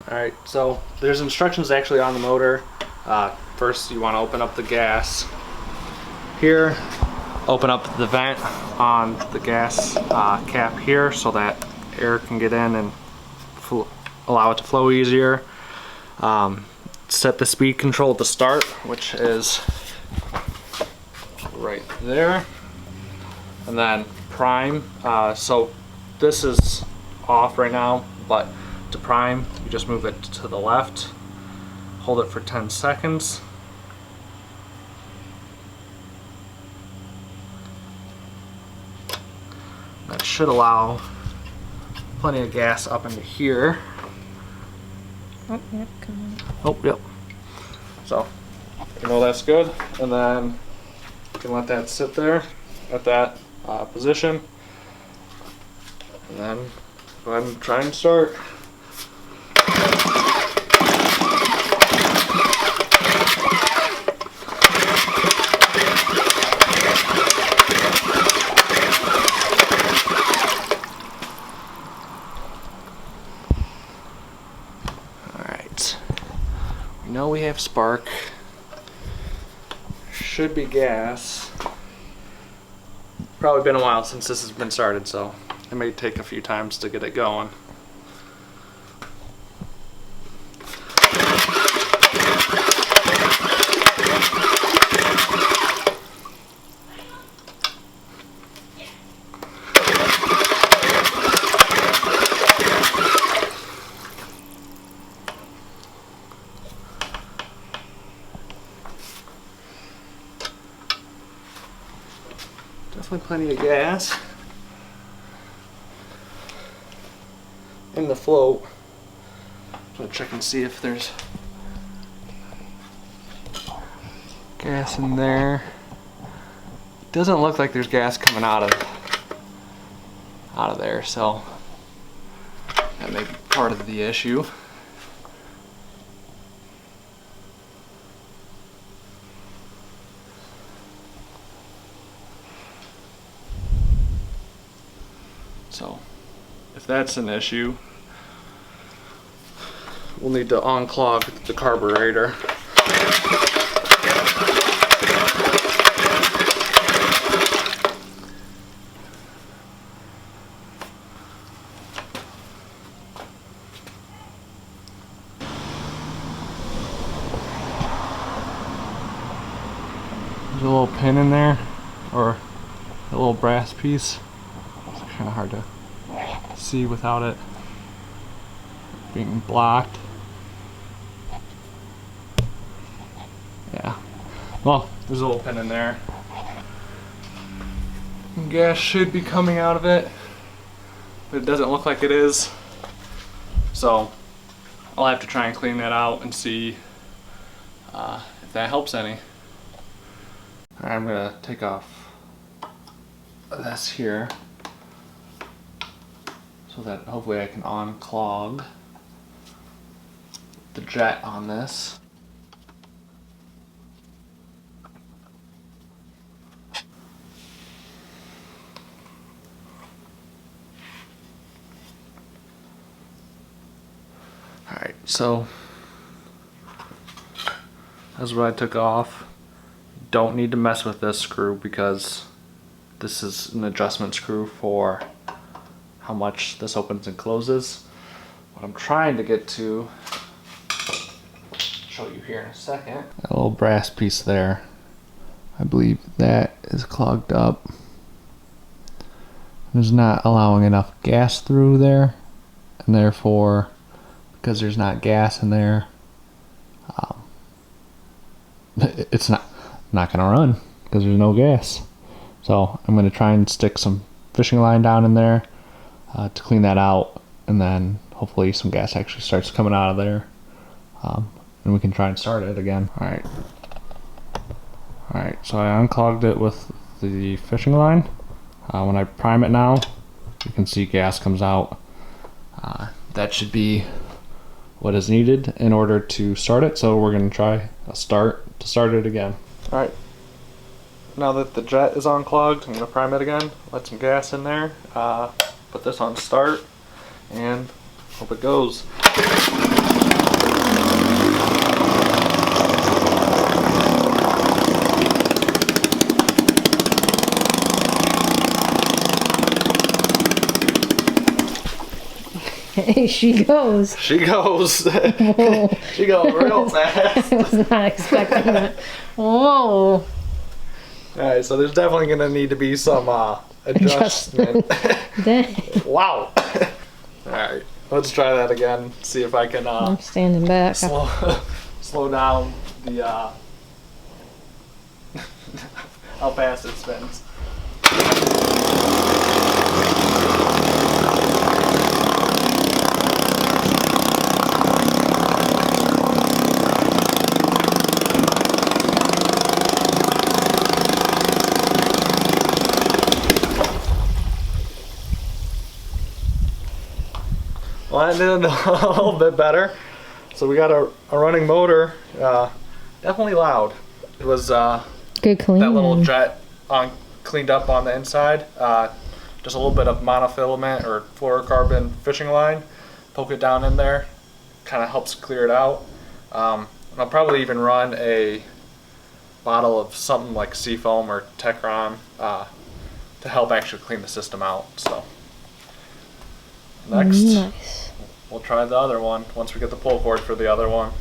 Alright, so there's instructions actually on the motor. First you want to open up the gas. Here, open up the vent on the gas cap here so that air can get in and allow it to flow easier. Set the speed control to start, which is right there. And then prime. So this is off right now, but to prime, you just move it to the left, hold it for 10 seconds. That should allow plenty of gas up into here. Oh, yep, come on. Oh, yep. So, you know that's good. And then you can let that sit there at that position. And then go ahead and try and start. Alright. We know we have spark. Should be gas. Probably been a while since this has been started, so it may take a few times to get it going. Definitely plenty of gas in the float. So check and see if there's gas in there. Doesn't look like there's gas coming out of there, so that may be part of the issue. So if that's an issue, we'll need to unclog the carburetor. There's a little pin in there, or a little brass piece. It's kind of hard to see without it being blocked. Yeah. Well, there's a little pin in there. And gas should be coming out of it, but it doesn't look like it is. So I'll have to try and clean that out and see if that helps any. Alright, I'm gonna take off this here so that hopefully I can unclog the jet on this. Alright, so that's what I took off. Don't need to mess with this screw because this is an adjustment screw for how much this opens and closes. What I'm trying to get to, show you here in a second. That little brass piece there, I believe that is clogged up. There's not allowing enough gas through there, and therefore, because there's not gas in there, it's not gonna run because there's no gas. So I'm gonna try and stick some fishing line down in there to clean that out, and then hopefully some gas actually starts coming out of there, and we can try and start it again. Alright, so I unclogged it with the fishing line. When I prime it now, you can see gas comes out. That should be what is needed in order to start it, so we're going to try a start to start it again. Alright, now that the jet is unclogged, I'm going to prime it again, let some gas in there, put this on start, and hope it goes. She goes. She goes. Whoa. She goes real fast. I was not expecting that. Whoa. Alright, so there's definitely gonna need to be some adjustment. Dang. Wow. Alright, let's try that again. See if I can I'm standing back. slow down the how fast it spins. Well, I did a little bit better. So we got a running motor. Definitely loud. It was Good clean. that little jet cleaned up on the inside. Just a little bit of monofilament or fluorocarbon fishing line. Poke it down in there. Kind of helps clear it out. And I'll probably even run a bottle of something like Seafoam or Techron to help actually clean the system out. So next. Nice. We'll try the other one once we get the pull cord for the other one.